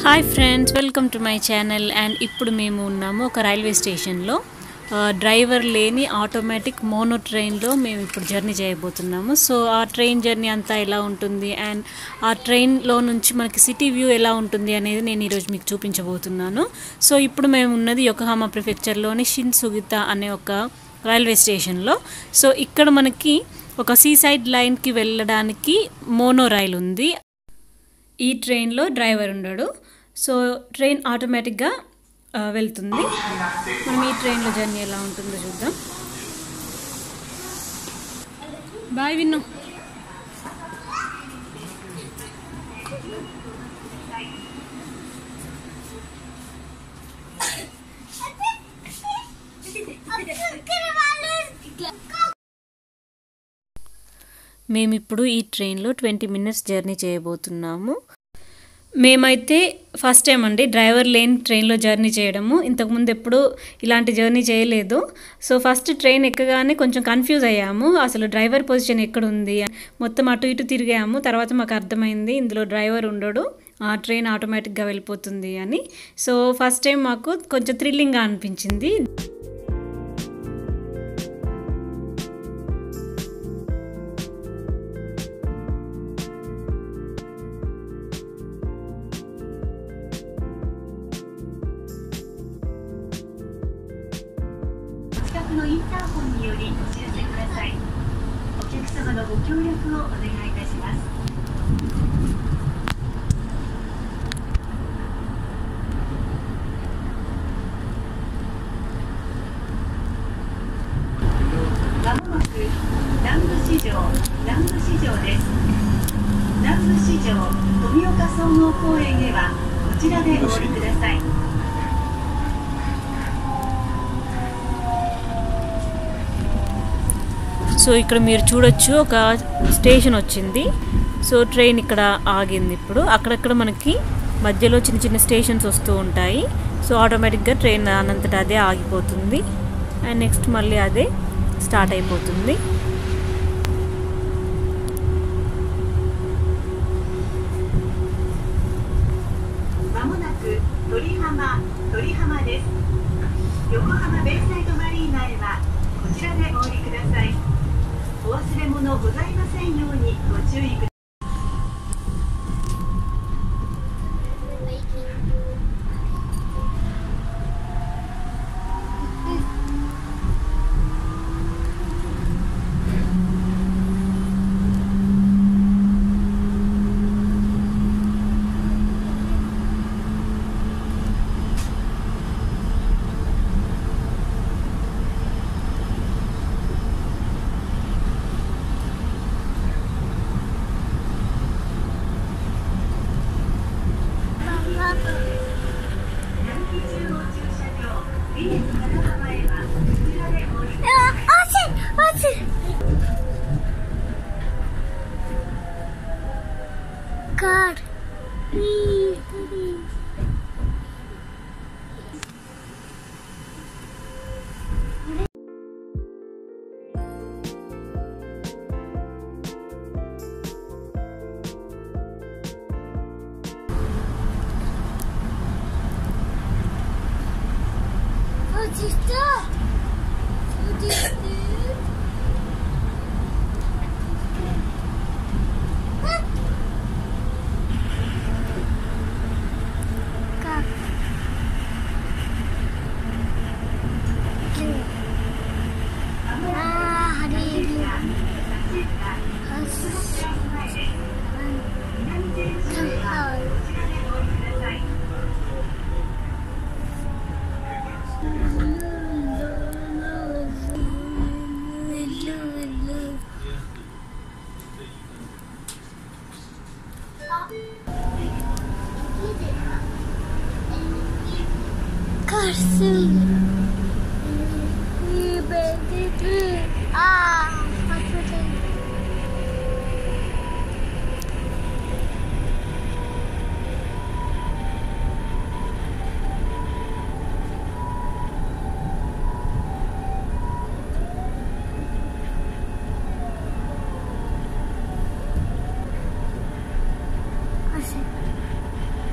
Hi friends, welcome to my channel. And ఇప్పుడు మేము ఉన్నాము ఒక రైల్వే స్టేషన్లో. డ్రైవర్ లేని ఆటోమేటిక్ మోనో ట్రైన్లో మేము ఇప్పుడు జర్నీ చేయబోతున్నాము. సో ఆ ట్రైన్ జర్నీ అంతా ఎలా ఉంటుంది అండ్ ఆ ట్రైన్లో నుంచి మనకి సిటీ వ్యూ ఎలా ఉంటుంది అనేది నేను ఈరోజు మీకు చూపించబోతున్నాను. సో ఇప్పుడు మేము ఉన్నది యొకోహామా ప్రిఫెక్చర్లోని షిన్సుగితా అనే ఒక రైల్వే స్టేషన్లో. సో ఇక్కడ మనకి ఒక సీసైడ్ లైన్కి వెళ్ళడానికి మోనో రైల్ ఉంది. ఈ ట్రైన్లో డ్రైవర్ ఉండడు. సో ట్రైన్ ఆటోమేటిక్గా వెళ్తుంది. మనం ఈ ట్రైన్లో జర్నీ ఎలా ఉంటుందో చూద్దాం. బాయ్ విన్ను. మేమిప్పుడు ఈ ట్రైన్లో 20 minutes జర్నీ చేయబోతున్నాము. మేమైతే ఫస్ట్ టైం అండి డ్రైవర్ లేని ట్రైన్లో జర్నీ చేయడము. ఇంతకుముందు ఎప్పుడు ఇలాంటి జర్నీ చేయలేదు. సో ఫస్ట్ ట్రైన్ ఎక్కగానే కొంచెం కన్ఫ్యూజ్ అయ్యాము, అసలు డ్రైవర్ పొజిషన్ ఎక్కడ ఉంది, మొత్తం అటు ఇటు తిరిగాము. తర్వాత మాకు అర్థమైంది ఇందులో డ్రైవర్ ఉండడు, ఆ ట్రైన్ ఆటోమేటిక్గా వెళ్ళిపోతుంది అని. సో ఫస్ట్ టైం మాకు కొంచెం థ్రిల్లింగ్గా అనిపించింది. సో ఇక్కడ మీరు చూడొచ్చు ఒక స్టేషన్ వచ్చింది. సో ట్రైన్ ఇక్కడ ఆగింది. ఇప్పుడు అక్కడక్కడ మనకి మధ్యలో చిన్న చిన్న స్టేషన్స్ వస్తూ ఉంటాయి. సో ఆటోమేటిక్గా ట్రైన్ అనంతటా అదే ఆగిపోతుంది అండ్ నెక్స్ట్ మళ్ళీ అదే స్టార్ట్ అయిపోతుంది. God. What is that? What is that?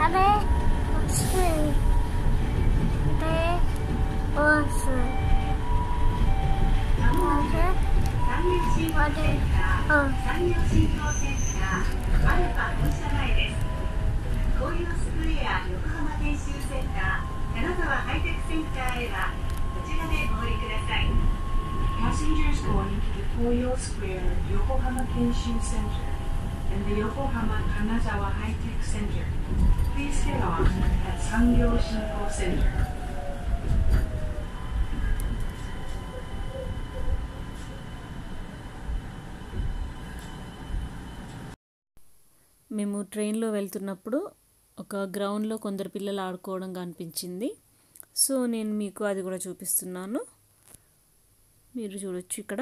Abe. 山陽新幹線からアルファ本社前です。紅葉スクエア横浜研修センター、金沢ハイテクセンターへはこちらでお降りください。Passengers going to the Koyo Square Yokohama Kenshin Center and the Yokohama Kanazawa High Tech Center, please get off at Sangyo Shinko Center. మేము ట్రైన్లో వెళ్తున్నప్పుడు ఒక గ్రౌండ్లో కొందరు పిల్లలు ఆడుకోవడం కనిపించింది. సో నేను మీకు అది కూడా చూపిస్తున్నాను, మీరు చూడొచ్చు ఇక్కడ.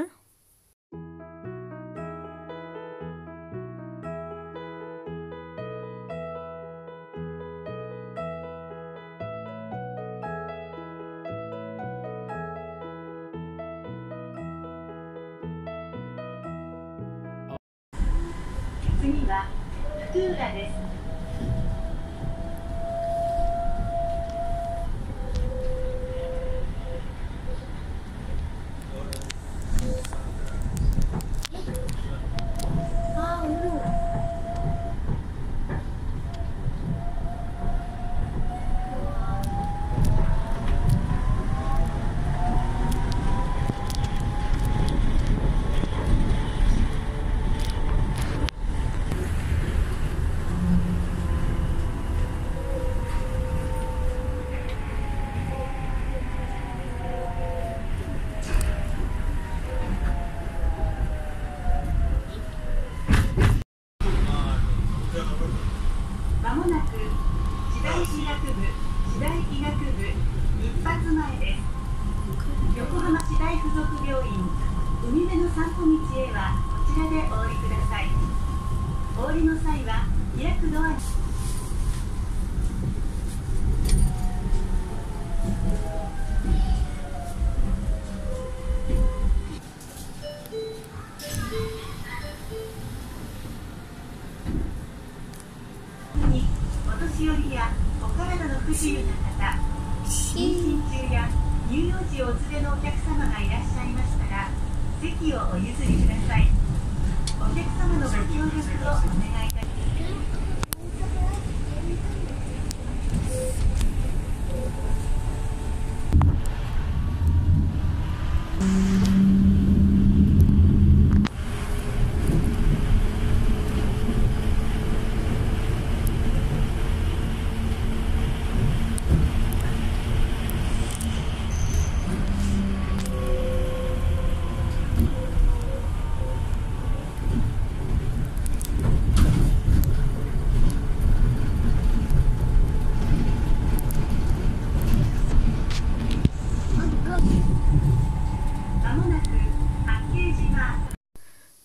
福浦です。まもなく次第医学部一発前です。横浜市大附属病院海辺の散歩道へはこちらでお降りください。お降りの際は開くドアにお年寄りやお体の不自由な方、妊娠中や乳幼児をお連れのお客様がいらっしゃいましたら席をお譲りください。お客様のご協力をお願いいたします。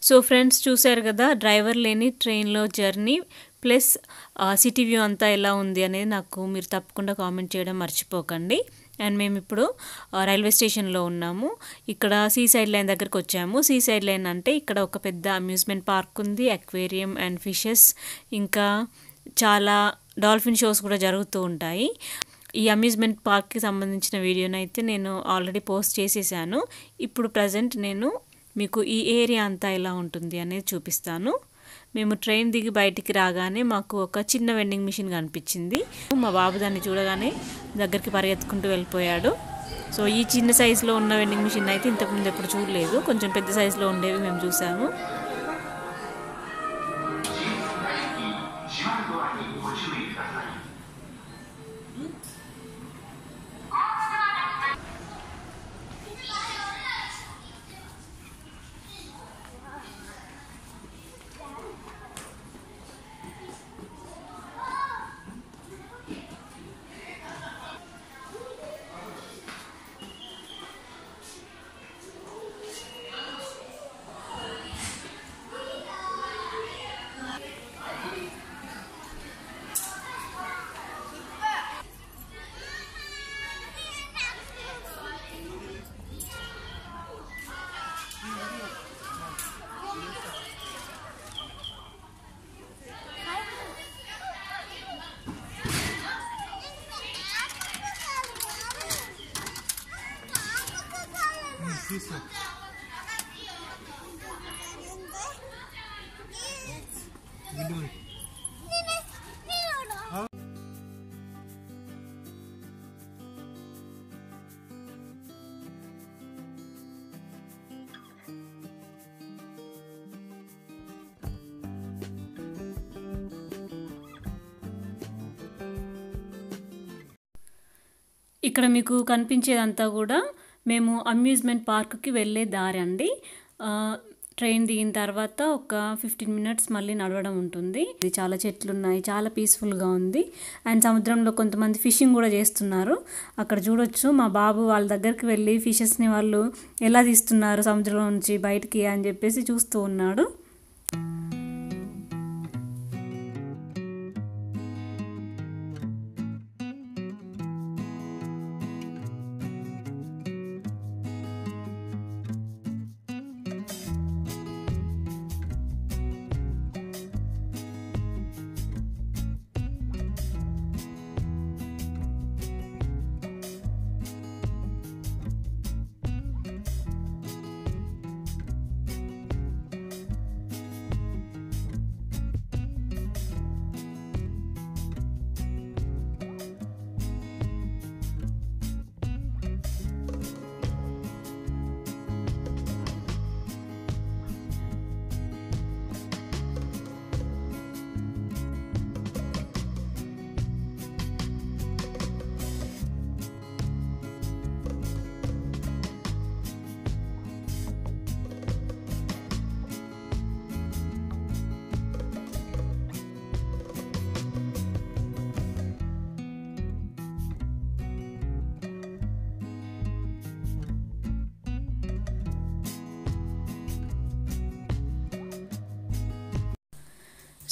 సో ఫ్రెండ్స్ చూశారు కదా, డ్రైవర్ లేని ట్రైన్లో జర్నీ ప్లస్ సిటీ వ్యూ అంతా ఎలా ఉంది అనేది నాకు మీరు తప్పకుండా కామెంట్ చేయడం మర్చిపోకండి. అండ్ మేము ఇప్పుడు రైల్వే స్టేషన్లో ఉన్నాము. ఇక్కడ సీ సైడ్ లైన్ దగ్గరికి వచ్చాము. సీ సైడ్ లైన్ అంటే ఇక్కడ ఒక పెద్ద అమ్యూజ్మెంట్ పార్క్ ఉంది, అక్వేరియం అండ్ ఫిషెస్, ఇంకా చాలా డాల్ఫిన్ షోస్ కూడా జరుగుతూ ఉంటాయి. ఈ అమ్యూజ్మెంట్ పార్క్కి సంబంధించిన వీడియోనైతే నేను ఆల్రెడీ పోస్ట్ చేసేసాను. ఇప్పుడు ప్రజెంట్ నేను మీకు ఈ ఏరియా అంతా ఎలా ఉంటుంది అనేది చూపిస్తాను. మేము ట్రైన్ దిగి బయటికి రాగానే మాకు ఒక చిన్న వెండింగ్ మిషన్ కనిపించింది. మా బాబు దాన్ని చూడగానే దగ్గరికి పరిగెత్తుకుంటూ వెళ్ళిపోయాడు. సో ఈ చిన్న సైజులో ఉన్న వెండింగ్ మిషన్ అయితే ఇంతకుముందు ఎప్పుడు చూడలేదు. కొంచెం పెద్ద సైజులో ఉండేవి మేము చూసాము. ఇక్కడ మీకు కనిపించేదంతా కూడా మేము అమ్యూజ్మెంట్ పార్క్కి వెళ్ళే దారి అండి. ట్రైన్ దిగిన తర్వాత ఒక 15 మినిట్స్ మళ్ళీ నడవడం ఉంటుంది. ఇది చాలా చెట్లు ఉన్నాయి, చాలా పీస్ఫుల్గా ఉంది. అండ్ సముద్రంలో కొంతమంది ఫిషింగ్ కూడా చేస్తున్నారు. అక్కడ చూడొచ్చు మా బాబు వాళ్ళ దగ్గరికి వెళ్ళి ఫిషెస్ని వాళ్ళు ఎలా తీస్తున్నారు సముద్రంలో నుంచి బయటికి అని చెప్పేసి చూస్తూ ఉన్నాడు.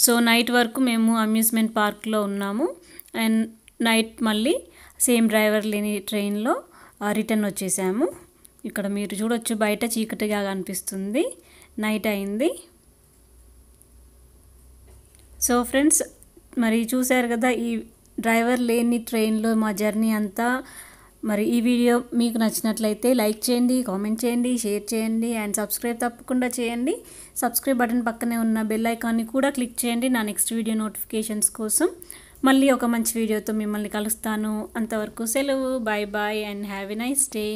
సో నైట్ వరకు మేము అమ్యూజ్మెంట్ పార్క్లో ఉన్నాము. అండ్ నైట్ మళ్ళీ సేమ్ డ్రైవర్ లేని ట్రైన్లో రిటర్న్ వచ్చేసాము. ఇక్కడ మీరు చూడొచ్చు బయట చీకటిగా కనిపిస్తుంది, నైట్ అయింది. సో ఫ్రెండ్స్, మరి చూశారు కదా ఈ డ్రైవర్ లేని ట్రైన్లో మా జర్నీ అంతా. మరి ఈ వీడియో మీకు నచ్చినట్లయితే లైక్ చేయండి, కామెంట్ చేయండి, షేర్ చేయండి అండ్ సబ్స్క్రైబ్ తప్పకుండా చేయండి. సబ్స్క్రైబ్ బటన్ పక్కనే ఉన్న బెల్ ఐకాన్ని కూడా క్లిక్ చేయండి నా నెక్స్ట్ వీడియో నోటిఫికేషన్స్ కోసం. మళ్ళీ ఒక మంచి వీడియోతో మిమ్మల్ని కలుస్తాను. అంతవరకు సెలవు. Bye bye and have a nice day.